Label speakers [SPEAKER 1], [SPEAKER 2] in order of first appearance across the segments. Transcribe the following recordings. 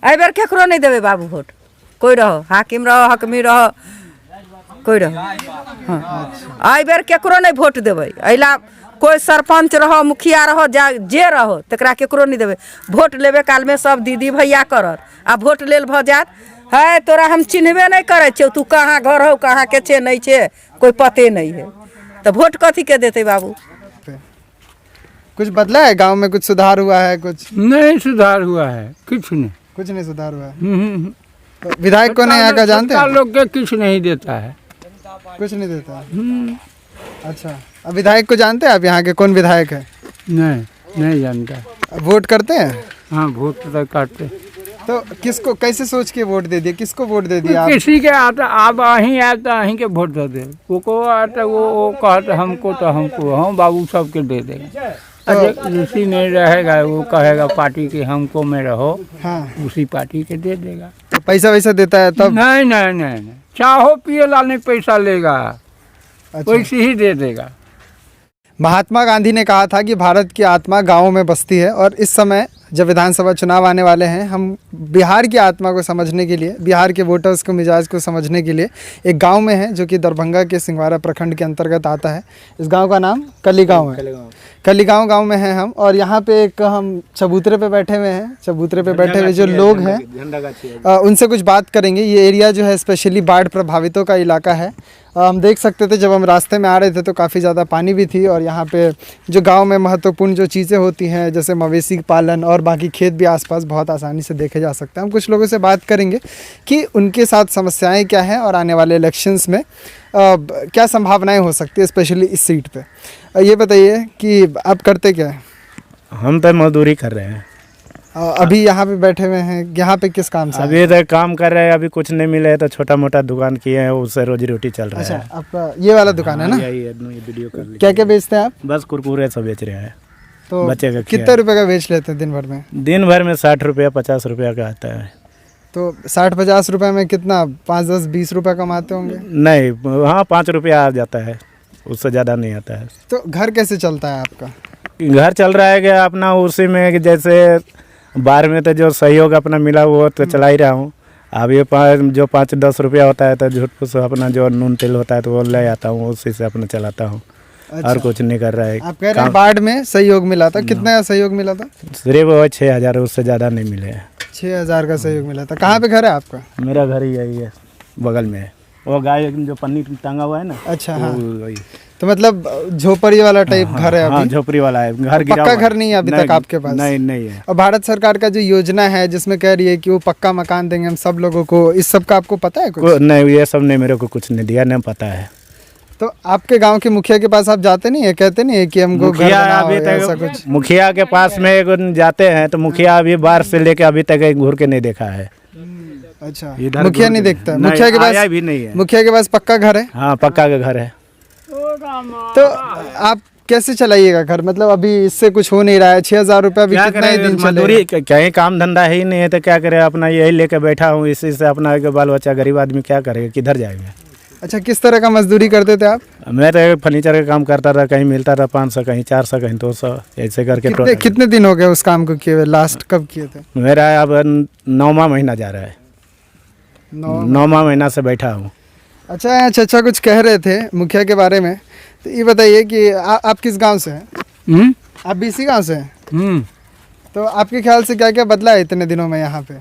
[SPEAKER 1] एहि बेर केकरो नहीं देवे बाबू वोट, कोई रहो हाकिम रहो हकमी रहो कोई रहो। हाँ एहि बेर केकरो नहीं वोट देवे, अइला कोई सरपंच रहो मुखिया रहो जे रहो तकरा केकरो नहीं देवे। वोट लेवे काल में सब दीदी भैया करत, आ वोट लेल भ जात है तोरा हम चिन्हबे नहीं करे छे, तू कहाँ घर हो कहाँ के छे नहीं छे कोई पते नहीं है, तो वोट कथी के देते बाबू।
[SPEAKER 2] कुछ बदला है गांव में, कुछ सुधार हुआ है? कुछ
[SPEAKER 3] नहीं सुधार हुआ है, कुछ नहीं
[SPEAKER 2] सुधार हुआ है। तो विधायक को नहीं यहाँ का जानते हैं?
[SPEAKER 3] लोग के कुछ नहीं देता है,
[SPEAKER 2] कुछ नहीं देता है। अच्छा, अब विधायक को जानते हैं आप? यहाँ के कौन विधायक है?
[SPEAKER 3] नहीं जानता।
[SPEAKER 2] वोट करते हैं?
[SPEAKER 3] हाँ वोट तो करते।
[SPEAKER 2] तो किसको कैसे सोच के वोट दे दिए, किसको वोट दे दिया?
[SPEAKER 3] किसी के आता अब अहीं आता अहीं के वोट दे दे, वो आता वो कहता हमको तो हमको, हम बाबू सबके दे देंगे। उसी में रहेगा वो कहेगा पार्टी के हमको में रहो, हाँ उसी पार्टी के दे देगा।
[SPEAKER 2] तो पैसा वैसा देता है तब?
[SPEAKER 3] नहीं चाहो पिए ला नहीं पैसा लेगा। अच्छा। वैसे ही दे देगा।
[SPEAKER 2] महात्मा गांधी ने कहा था कि भारत की आत्मा गाँवों में बसती है, और इस समय जब विधानसभा चुनाव आने वाले हैं, हम बिहार की आत्मा को समझने के लिए, बिहार के वोटर्स को मिजाज को समझने के लिए एक गांव में है जो कि दरभंगा के सिंघवाड़ा प्रखंड के अंतर्गत आता है। इस गांव का नाम कलीगांव है। कलीगांव गांव में हैं हम, और यहाँ पे एक हम चबूतरे पे बैठे हुए हैं। चबूतरे पे बैठे हुए जो लोग हैं उनसे कुछ बात करेंगे। ये एरिया जो है स्पेशली बाढ़ प्रभावितों का इलाका है। हम देख सकते थे जब हम रास्ते में आ रहे थे तो काफ़ी ज़्यादा पानी भी थी, और यहाँ पे जो गांव में महत्वपूर्ण जो चीज़ें होती हैं जैसे मवेशी पालन और बाकी खेत भी आसपास बहुत आसानी से देखे जा सकते हैं। हम कुछ लोगों से बात करेंगे कि उनके साथ समस्याएं क्या हैं और आने वाले इलेक्शंस में क्या संभावनाएं हो सकती है, स्पेशली इस सीट पे। ये बताइए कि आप करते क्या हैं?
[SPEAKER 4] हम तो मजदूरी कर रहे हैं।
[SPEAKER 2] अभी यहाँ पे बैठे हुए हैं, यहाँ पे किस काम से?
[SPEAKER 4] अभी तो काम कर रहे हैं, अभी कुछ नहीं मिले तो छोटा मोटा दुकान किए हैं, उससे रोजी रोटी चल रहा है।
[SPEAKER 2] अच्छा, आपका ये वाला दुकान है ना?
[SPEAKER 4] यही है, ये वीडियो कर लीजिए।
[SPEAKER 2] क्या क्या बेचते हैं आप?
[SPEAKER 4] बस कुरकुरे सब बेच रहे हैं।
[SPEAKER 2] तो
[SPEAKER 4] बच्चे का
[SPEAKER 2] कितने रुपए का बेच लेते हैं दिन भर में?
[SPEAKER 4] दिन भर में 60 रुपया 50 रुपया का आता है।
[SPEAKER 2] तो 60-50 रुपए में कितना 5-10-20 रुपए कमाते होंगे?
[SPEAKER 4] नहीं, हाँ 5 रुपया आ जाता है, उससे ज़्यादा नहीं आता है।
[SPEAKER 2] तो घर कैसे चलता है आपका?
[SPEAKER 4] घर चल रहा है कि अपना उसी में, जैसे बाहर में तो जो सहयोग अपना मिला वो तो चला ही रहा हूँ। अब ये जो 5-10 रुपया होता है तो झूठ फूस अपना जो नून तेल होता है तो वो ले आता हूँ, उसी से अपना चलाता हूँ। अच्छा। और कुछ नहीं कर रहा है।
[SPEAKER 2] आप कह रहे हैं बाढ़ में सहयोग मिला था, कितना सहयोग मिला था?
[SPEAKER 4] सिर्फ वो 6,000, उससे ज़्यादा नहीं मिले।
[SPEAKER 2] 6,000 का सहयोग मिला था। कहाँ पे घर है आपका?
[SPEAKER 4] मेरा घर ही यही है, बगल में है। वो गाय जो पन्नी टांगा हुआ है ना।
[SPEAKER 2] अच्छा, हाँ।
[SPEAKER 4] वही।
[SPEAKER 2] तो मतलब झोपड़ी वाला टाइप घर है अभी?
[SPEAKER 4] हाँ, झोपड़ी वाला है। घर
[SPEAKER 2] पक्का घर नहीं है अभी तक आपके पास?
[SPEAKER 4] नहीं है।
[SPEAKER 2] और भारत सरकार का जो योजना है जिसमें कह रही है कि वो पक्का मकान देंगे हम सब लोगों को, इस सब का आपको पता है कुछ?
[SPEAKER 4] नहीं, ये सब ने मेरे को कुछ नहीं दिया, नहीं पता है।
[SPEAKER 2] तो आपके गांव के मुखिया के पास आप जाते नहीं है, कहते नहीं है कि हमको घर बनाओ ऐसा कुछ?
[SPEAKER 4] मुखिया के पास में जाते हैं तो मुखिया अभी बाहर से लेके अभी तक घूर के नहीं देखा है।
[SPEAKER 2] अच्छा, मुखिया नहीं देखता? मुखिया के पास
[SPEAKER 4] भी नहीं है।
[SPEAKER 2] मुखिया के पास पक्का घर है?
[SPEAKER 4] हाँ, पक्का का घर है।
[SPEAKER 2] तो आप कैसे चलाइएगा घर? मतलब अभी इससे कुछ हो नहीं रहा है। 6,000 रुपया भी कितना ही दिन चलेगा?
[SPEAKER 4] कहीं काम धंधा ही नहीं है तो क्या करे, अपना यही लेके बैठा हूँ, इसी से अपना बाल बच्चा गरीब आदमी क्या करेगा, किधर जाएगा।
[SPEAKER 2] अच्छा, किस तरह का मजदूरी करते थे आप?
[SPEAKER 4] मैं तो फर्नीचर का काम करता था, कहीं मिलता था 500, कहीं 400, कहीं 200, ऐसे करके।
[SPEAKER 2] कितने दिन हो गए उस काम को किए हुए? लास्ट कब किए थे?
[SPEAKER 4] मेरा अब 9वां महीना जा रहा है। 9वां महीना से बैठा हूँ।
[SPEAKER 2] अच्छा, चाचा कुछ कह रहे थे मुखिया के बारे में, तो ये बताइए कि आप किस गांव से हैं? आप भी इसी गांव से हैं? तो आपके ख्याल से क्या क्या बदला है इतने दिनों में यहाँ पे?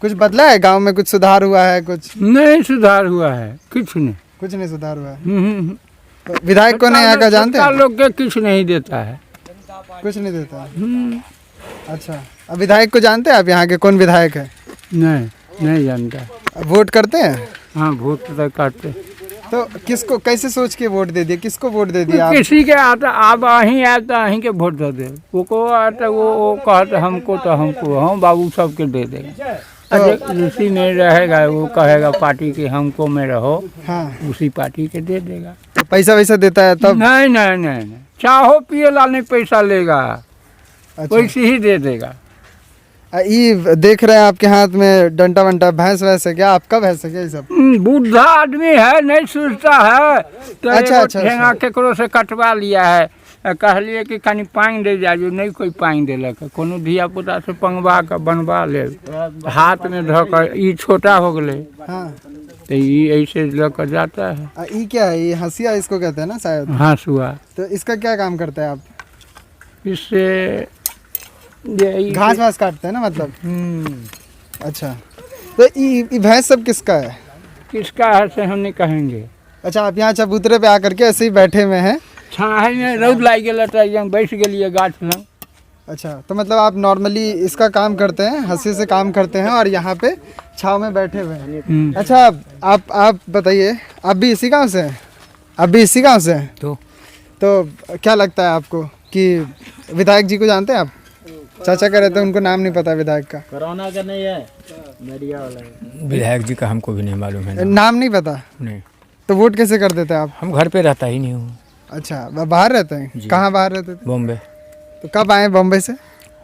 [SPEAKER 2] कुछ बदला है गांव में? कुछ सुधार हुआ है? कुछ
[SPEAKER 3] नहीं सुधार हुआ है, कुछ नहीं
[SPEAKER 2] सुधार हुआ है। तो विधायक को नहीं यहाँ का जानते हैं?
[SPEAKER 3] लोग के कुछ नहीं देता है,
[SPEAKER 2] कुछ नहीं देता है। अच्छा, अब विधायक को जानते हैं आप? यहाँ के कौन विधायक है?
[SPEAKER 3] नहीं जानता।
[SPEAKER 2] वोट करते हैं?
[SPEAKER 3] हाँ वोट तो करते।
[SPEAKER 2] तो किसको कैसे सोच के वोट दे दिए? किसको वोट दे दिया?
[SPEAKER 3] किसी के आता अब अहीं आता अहीं के वोट दे दे, वो आता वो कहता हमको तो हमको, हम बाबू सबके दे देंगे। उसी में रहेगा वो कहेगा पार्टी के हमको में रहो, हाँ उसी पार्टी के दे देगा।
[SPEAKER 2] तो पैसा वैसा देता है तब?
[SPEAKER 3] नहीं चाहो पिए ला नहीं पैसा लेगा। अच्छा। वैसे ही दे देगा।
[SPEAKER 2] ये देख रहे हैं आपके हाथ में डंटा वंटा, भैंस वैसे क्या? आपका भैंस है क्या ये सब?
[SPEAKER 3] बुढ़ा आदमी है, नहीं सोचता है तो
[SPEAKER 2] अच्छा,
[SPEAKER 3] केकरो से कटवा लिया है, कहलिए कि कनी पानी दे जाइए, नहीं कोई पानी देलक। कोनो धिया पुता से पंगवा के बनवा ले, हाथ में धोकर ई छोटा हो गए
[SPEAKER 2] हाँ।
[SPEAKER 3] तो ये ऐसे लेकर जाता है।
[SPEAKER 2] ये क्या है? ये हंसिया इसको कहते हैं ना शायद।
[SPEAKER 3] हंसुआ।
[SPEAKER 2] तो इसका क्या काम करता है आप?
[SPEAKER 3] इससे
[SPEAKER 2] घास वास काटते हैं ना मतलब। अच्छा, तो ये भैंस सब किसका है?
[SPEAKER 3] किसका है से हम नहीं कहेंगे।
[SPEAKER 2] अच्छा, आप यहाँ चबूतरे पे आकर के ऐसे ही बैठे हुए हैं?
[SPEAKER 3] छाहे में रौद लाग गया तो एकदम बैठ गए गाछ में।
[SPEAKER 2] अच्छा, तो मतलब आप नॉर्मली इसका काम करते हैं, हंसी से काम करते हैं और यहाँ पे छाव में बैठे हुए हैं। अच्छा, आप बताइए, आप भी इसी गांव से हैं? आप भी इसी गांव से हैं? तो क्या लगता है आपको कि विधायक जी को जानते हैं आप? चाचा कह रहे थे उनको नाम नहीं पता विधायक का।
[SPEAKER 4] कोरोना का नहीं है, मीडिया वाला है।
[SPEAKER 5] विधायक जी का हमको भी नहीं मालूम है।
[SPEAKER 2] नाम नहीं पता?
[SPEAKER 5] नहीं।
[SPEAKER 2] तो वोट कैसे कर देते हैं आप?
[SPEAKER 5] हम घर पे रहता ही नहीं हूँ।
[SPEAKER 2] अच्छा, बाहर रहते हैं? कहाँ बाहर रहते थे?
[SPEAKER 5] बॉम्बे।
[SPEAKER 2] तो कब आए बॉम्बे से?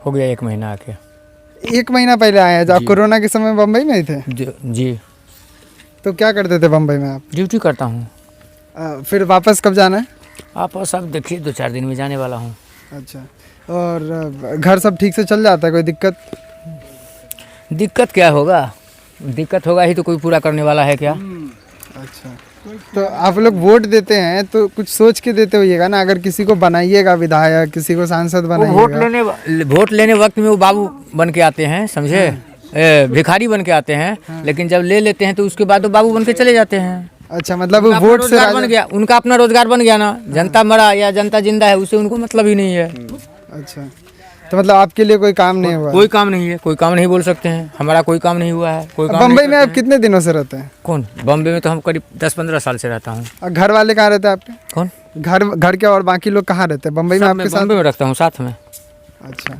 [SPEAKER 5] हो गया 1 महीना आके।
[SPEAKER 2] 1 महीना पहले आए हैं? आप कोरोना के समय बम्बई में ही थे?
[SPEAKER 5] जी।
[SPEAKER 2] तो क्या करते थे बम्बई में आप?
[SPEAKER 5] ड्यूटी करता हूँ।
[SPEAKER 2] फिर वापस कब जाना है?
[SPEAKER 5] आप सब देखिए 2-4 दिन में जाने वाला हूँ।
[SPEAKER 2] अच्छा, और घर सब ठीक से चल जाता है? कोई दिक्कत?
[SPEAKER 5] दिक्कत क्या होगा? दिक्कत होगा ही तो कोई पूरा करने वाला है क्या?
[SPEAKER 2] अच्छा, तो आप लोग वोट देते हैं तो कुछ सोच के देते होइएगा ना। अगर किसी को बनाइएगा विधायक, किसी को सांसद बनाइएगा।
[SPEAKER 5] वोट लेने वक्त में वो बाबू बन के आते हैं, समझे? भिखारी बन के आते हैं, लेकिन जब ले लेते हैं तो उसके बाद वो बाबू बन के चले जाते हैं।
[SPEAKER 2] अच्छा, मतलब वो वोट से
[SPEAKER 5] बन गया, उनका अपना रोजगार बन गया ना। जनता मरा या जनता जिंदा है उससे उनको मतलब ही नहीं है।
[SPEAKER 2] अच्छा, तो मतलब आपके लिए कोई काम नहीं हुआ?
[SPEAKER 5] कोई काम नहीं है, कोई काम नहीं बोल सकते हैं। हमारा कोई काम नहीं हुआ है, कोई काम
[SPEAKER 2] बम्बई में आप कितने दिनों से रहते हैं?
[SPEAKER 5] कौन? बॉम्बे में तो हम करीब 10-15 साल से रहता हूँ।
[SPEAKER 2] और घर वाले कहाँ रहते हैं आपके?
[SPEAKER 5] कौन?
[SPEAKER 2] घर के और बाकी लोग कहाँ रहते हैं? बम्बई में आपके साथ?
[SPEAKER 5] बॉम्बे में रखता हूँ साथ में।
[SPEAKER 2] अच्छा,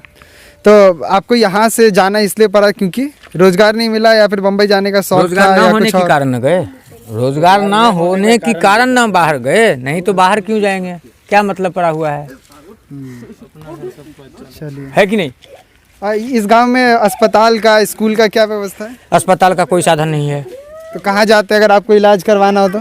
[SPEAKER 2] तो आपको यहाँ से जाना इसलिए पड़ा क्योंकि रोजगार नहीं मिला या फिर बम्बई जाने का शौक था?
[SPEAKER 5] रोजगार ना होने के कारण न गए। रोजगार ना होने के कारण ना बाहर गए, नहीं तो बाहर क्यों जाएंगे? क्या मतलब पड़ा हुआ है?
[SPEAKER 2] चलिए,
[SPEAKER 5] है कि नहीं?
[SPEAKER 2] इस गांव में अस्पताल का, स्कूल का क्या व्यवस्था है?
[SPEAKER 5] अस्पताल का कोई साधन नहीं है।
[SPEAKER 2] तो कहाँ जाते हैं अगर आपको इलाज करवाना हो तो?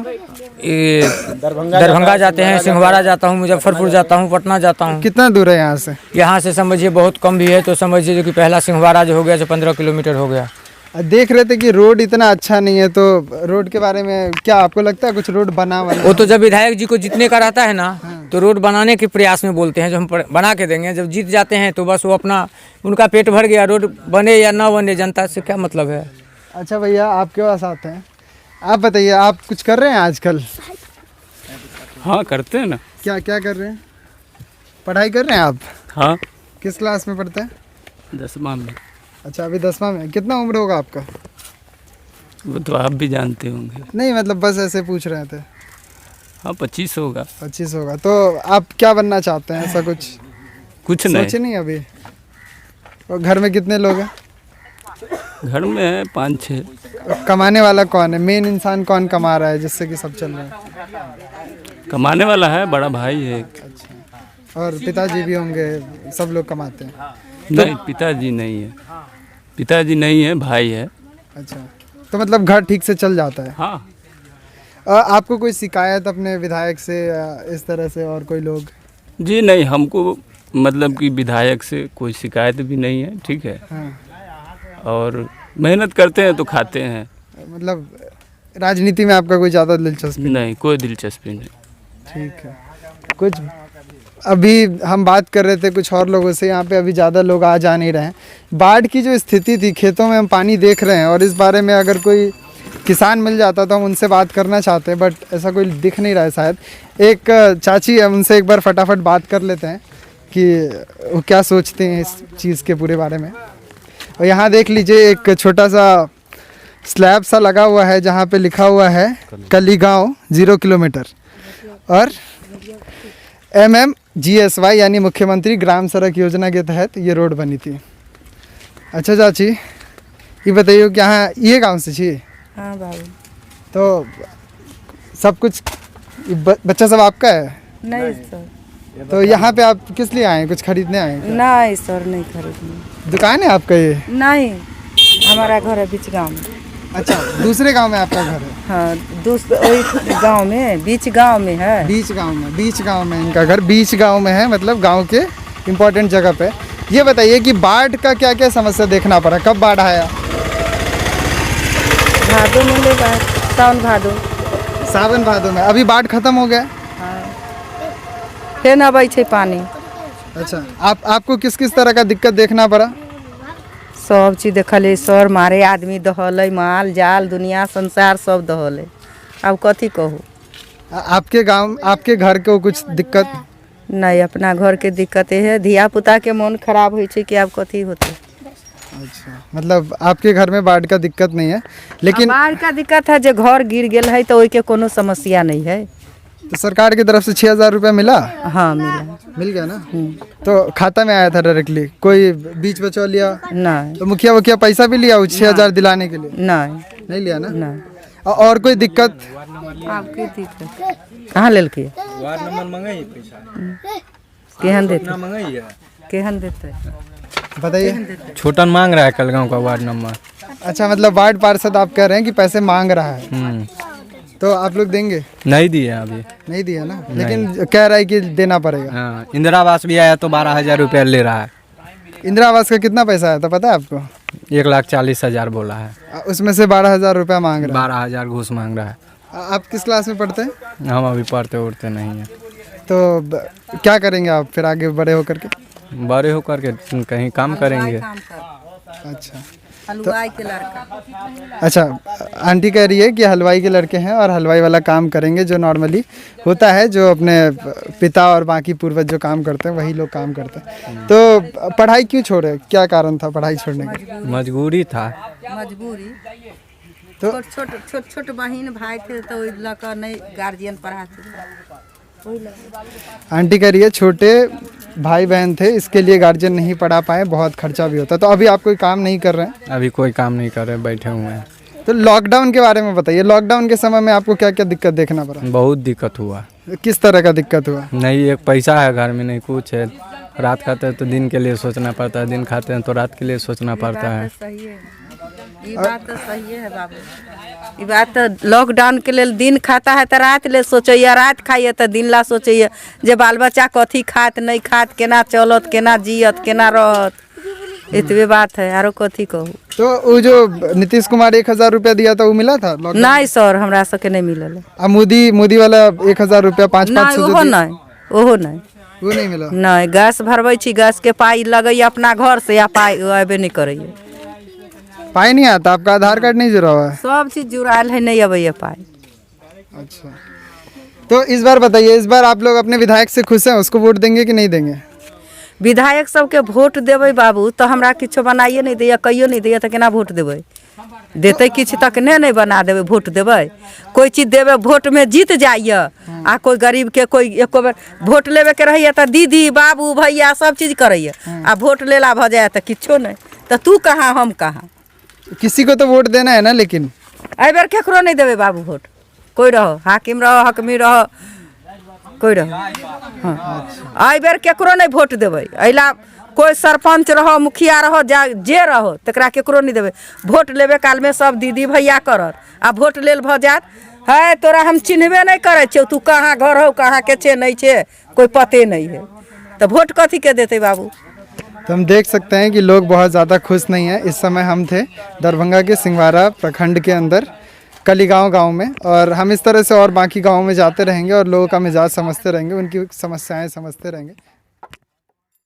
[SPEAKER 5] ये दरभंगा जाते हैं, सिंहवाड़ा जाता हूँ, मुजफ्फरपुर जाता हूँ, पटना जाता हूँ।
[SPEAKER 2] कितना दूर है यहाँ से?
[SPEAKER 5] यहाँ से समझिए बहुत कम भी है तो समझिए जो कि पहला सिंहवाड़ा जो हो गया जो 15 किलोमीटर हो गया।
[SPEAKER 2] देख रहे थे कि रोड इतना अच्छा नहीं है, तो रोड के बारे में क्या आपको लगता है कुछ रोड बना?
[SPEAKER 5] वो तो जब विधायक जी को जीतने का रहता है ना तो रोड बनाने के प्रयास में बोलते हैं जो हम बना के देंगे। जब जीत जाते हैं तो बस वो अपना उनका पेट भर गया। रोड बने या ना बने जनता से क्या मतलब है?
[SPEAKER 2] अच्छा भैया, आपके पास आते हैं, आप बताइए, आप कुछ कर रहे हैं आजकल?
[SPEAKER 3] हाँ करते हैं ना।
[SPEAKER 2] क्या क्या कर रहे हैं? पढ़ाई कर रहे हैं आप?
[SPEAKER 3] हाँ,
[SPEAKER 2] किस क्लास में पढ़ते हैं?
[SPEAKER 3] 10वां में।
[SPEAKER 2] अच्छा, अभी 10वां में। कितना उम्र होगा आपका?
[SPEAKER 3] वो तो आप भी जानते होंगे।
[SPEAKER 2] नहीं, मतलब बस ऐसे पूछ रहे थे।
[SPEAKER 3] हाँ 25 होगा।
[SPEAKER 2] 25 होगा। तो आप क्या बनना चाहते हैं? ऐसा कुछ
[SPEAKER 3] नहीं
[SPEAKER 2] सोचे नहीं अभी? और घर में कितने लोग हैं?
[SPEAKER 3] घर में है 5-6।
[SPEAKER 2] कमाने वाला कौन है? मेन इंसान कौन कमा रहा है जिससे कि सब चल रहा है?
[SPEAKER 3] कमाने वाला है बड़ा भाई है।
[SPEAKER 2] अच्छा, और पिताजी भी होंगे, सब लोग कमाते हैं?
[SPEAKER 3] नहीं, पिताजी नहीं है। पिताजी नहीं है, भाई है।
[SPEAKER 2] अच्छा, तो मतलब घर ठीक से चल जाता है?
[SPEAKER 3] हाँ।
[SPEAKER 2] आपको कोई शिकायत अपने विधायक से इस तरह से और कोई लोग?
[SPEAKER 3] जी नहीं, हमको मतलब कि विधायक से कोई शिकायत भी नहीं है। ठीक है।
[SPEAKER 2] हाँ।
[SPEAKER 3] और मेहनत करते हैं तो खाते हैं।
[SPEAKER 2] मतलब राजनीति में आपका कोई ज़्यादा दिलचस्पी
[SPEAKER 3] नहीं? कोई दिलचस्पी नहीं।
[SPEAKER 2] ठीक है। कुछ अभी हम बात कर रहे थे कुछ और लोगों से, यहाँ पे अभी ज़्यादा लोग आ जा नहीं रहे हैं। बाढ़ की जो स्थिति थी, खेतों में हम पानी देख रहे हैं और इस बारे में अगर कोई किसान मिल जाता तो हम उनसे बात करना चाहते हैं, बट ऐसा कोई दिख नहीं रहा है शायद। एक चाची है, उनसे एक बार फटाफट बात कर लेते हैं कि वो क्या सोचते हैं इस चीज़ के पूरे बारे में। और यहाँ देख लीजिए एक छोटा सा स्लैब सा लगा हुआ है जहाँ पे लिखा हुआ है कलीगांव 0 किलोमीटर और MMGSY यानी मुख्यमंत्री ग्राम सड़क योजना के तहत ये रोड बनी थी। अच्छा चाची, ये बताइए कि यहाँ ये गांव से छी?
[SPEAKER 1] हाँ बाबू।
[SPEAKER 2] तो सब कुछ बच्चा सब आपका है?
[SPEAKER 1] नहीं सर।
[SPEAKER 2] तो यहाँ पे आप किस लिए आए हैं? कुछ खरीदने आए हैं?
[SPEAKER 1] नहीं सर, नहीं खरीदने।
[SPEAKER 2] दुकान है आपका ये?
[SPEAKER 1] नहीं, हमारा घर है बीच गाँव में।
[SPEAKER 2] अच्छा, दूसरे गांव में आपका घर है?
[SPEAKER 1] हाँ, दूसरे वही गांव में, बीच गांव में है।
[SPEAKER 2] बीच गांव में इनका घर बीच गांव में है, मतलब गांव के इम्पोर्टेंट जगह पे। ये बताइए कि बाढ़ का क्या क्या समस्या देखना पड़ा, कब बाढ़ आया?
[SPEAKER 1] भादो में ले बाढ़, सावन भादो
[SPEAKER 2] में। अभी बाढ़ खत्म हो गया?
[SPEAKER 1] फिर न अबै छे पानी।
[SPEAKER 2] अच्छा, आपको किस किस तरह का दिक्कत देखना पड़ा?
[SPEAKER 1] सब चीज देखल, सर मारे आदमी दहल, माल जाल दुनिया संसार सब दहल। अब कथी कहूँ?
[SPEAKER 2] आपके घर को कुछ दिक्कत?
[SPEAKER 1] नहीं, अपना घर के दिक्कत है, धिया पुता के मन खराब हो कि अब कथी होते।
[SPEAKER 2] अच्छा, मतलब आपके घर में बाढ़ का दिक्कत नहीं है, लेकिन
[SPEAKER 1] बाढ़ का दिक्कत है जो घर गिर गया है तो के कोनो समस्या नहीं है।
[SPEAKER 2] तो सरकार की तरफ से 6,000 रुपया मिला?
[SPEAKER 1] हाँ, मिल
[SPEAKER 2] गया ना। तो खाता में आया था डायरेक्टली, कोई बीच बचा लिया?
[SPEAKER 1] नहीं।
[SPEAKER 2] तो मुखिया पैसा भी लिया 6,000 दिलाने के लिए? नहीं लिया ना।
[SPEAKER 1] नहीं।
[SPEAKER 2] और कोई दिक्कत?
[SPEAKER 1] आपकी दिक्कत कहाँ ले के?
[SPEAKER 6] वार्ड नंबर मंगाई पैसा
[SPEAKER 1] केहन देते?
[SPEAKER 6] केहन
[SPEAKER 1] देते
[SPEAKER 2] बताइए।
[SPEAKER 6] छोटन मांग रहा है कलगांव का वार्ड नंबर।
[SPEAKER 2] अच्छा, मतलब वार्ड पार्षद आप कह रहे हैं कि पैसे मांग रहा है, तो आप लोग देंगे?
[SPEAKER 6] नहीं दिए अभी।
[SPEAKER 2] नहीं दिया ना, लेकिन कह रहा है कि देना पड़ेगा।
[SPEAKER 6] हाँ, इंदिरा आवास भी आया तो 12,000 रुपया ले रहा है।
[SPEAKER 2] इंदिरा आवास का कितना पैसा आया था पता है आपको?
[SPEAKER 6] 1,40,000 बोला है।
[SPEAKER 2] उसमें से 12,000 रुपया मांग रहा है।
[SPEAKER 6] 12,000 घूस मांग रहा है।
[SPEAKER 2] आप किस क्लास में पढ़ते हैं?
[SPEAKER 6] हम अभी पढ़ते उड़ते नहीं हैं।
[SPEAKER 2] तो क्या करेंगे आप फिर आगे बड़े होकर के?
[SPEAKER 6] बड़े होकर के कहीं काम करेंगे।
[SPEAKER 2] अच्छा,
[SPEAKER 1] हलवाई के लड़का।
[SPEAKER 2] अच्छा, आंटी कह रही है कि हलवाई के लड़के हैं और हलवाई वाला काम करेंगे, जो नॉर्मली होता है, जो अपने पिता और बाकी पूर्वज जो काम करते हैं वही लोग काम करते हैं। तो पढ़ाई क्यों छोड़े, क्या कारण था पढ़ाई छोड़ने का?
[SPEAKER 6] मजबूरी था।
[SPEAKER 1] मजबूरी।
[SPEAKER 2] तो
[SPEAKER 1] छोट बहन भाई थे तो लड़का नहीं गार्जियन पढ़ाते।
[SPEAKER 2] आंटी कह रही है छोटे भाई बहन थे, इसके लिए गार्जियन नहीं पढ़ा पाए, बहुत खर्चा भी होता। तो अभी आप कोई काम नहीं कर रहे हैं?
[SPEAKER 6] अभी कोई काम नहीं कर रहे, बैठे हुए हैं।
[SPEAKER 2] तो लॉकडाउन के बारे में बताइए, लॉकडाउन के समय में आपको क्या क्या दिक्कत देखना पड़ा?
[SPEAKER 6] बहुत दिक्कत हुआ।
[SPEAKER 2] किस तरह का दिक्कत हुआ?
[SPEAKER 6] नहीं, एक पैसा है घर में, नहीं कुछ है। रात खाते हैं तो दिन के लिए सोचना पड़ता है, दिन खाते हैं तो रात के लिए सोचना पड़ता है।
[SPEAKER 1] ये बात तो सही है बाबू। ये बात तो लॉकडाउन के लिए दिन खाता है तो रात ले सोचिए, रात खाइए तो दिन ला सोचिए जे बाल बच्चा कथी खात नहीं खात, केना चलत, केना जियत, केना रहत। इतने बात है, आरो कथी कहूँ।
[SPEAKER 2] तो वो जो नीतीश कुमार 1,000 रुपया दिया था वो मिला था?
[SPEAKER 1] नहीं सर, हमरा सबके नहीं मिलल।
[SPEAKER 2] मोदी वाला 1,000 रुपया 500
[SPEAKER 1] ओहो नहीं,
[SPEAKER 2] वो नहीं मिला।
[SPEAKER 1] नहीं, गैस भरबै छी, गैस के पाई लगैया अपना घर से, या पाई अबे नहीं करैया।
[SPEAKER 2] पाई नहीं आता? आपका आधार कार्ड नहीं जुड़ा हुआ है?
[SPEAKER 1] सब चीज जुड़ाल है, नहीं अबैया पाई।
[SPEAKER 2] अच्छा, तो इस बार बताइए, इस बार आप लोग अपने विधायक से खुश हैं? उसको वोट देंगे कि नहीं देंगे?
[SPEAKER 1] विधायक सबके वोट देबै बाबू तो हमरा किछो बनाइए नहीं दैया, कहियो नहीं दैया, तो केना वोट देबै? देते किछु तक नहीं बना देबै, वोट देबै। कोई चीज देबै वोट में जीत जाइए, आ कोई गरीब के कोई एको बेर वोट लेवे के रहिए तो दीदी बाबू भैया सब चीज करैए, आ वोट लेला भ जाए तो किछो नहीं। तो तू कहाँ हम कहाँ?
[SPEAKER 2] किसी को तो वोट देना है ना। लेकिन
[SPEAKER 1] एहि बेर केकरो नहीं देबै बाबू वोट। कोई रहो हाकिम रहो हकमी रहो, कोई रहो। हाँ, एहि बेर केकरो नहीं वोट देबै। एला कोई सरपंच रहो, मुखिया रहो, जे रहो, तकरा केकरो नहीं देबै। वोट लेबे काल में सब दीदी भैया करत, आ वोट लेल भ जात है तोरा हम चिन्हबे नहीं करे छे, तू कहाँ घर हो, कहाँ के छे नहीं छे, कोई पते नहीं है, तो वोट कथी के देते बाबू?
[SPEAKER 2] तो हम देख सकते हैं कि लोग बहुत ज़्यादा खुश नहीं हैं। इस समय हम थे दरभंगा के सिंहवाड़ा प्रखंड के अंदर कलीगांव गांव में, और हम इस तरह से और बाकी गाँव में जाते रहेंगे और लोगों का मिजाज समझते रहेंगे, उनकी समस्याएं समझते रहेंगे।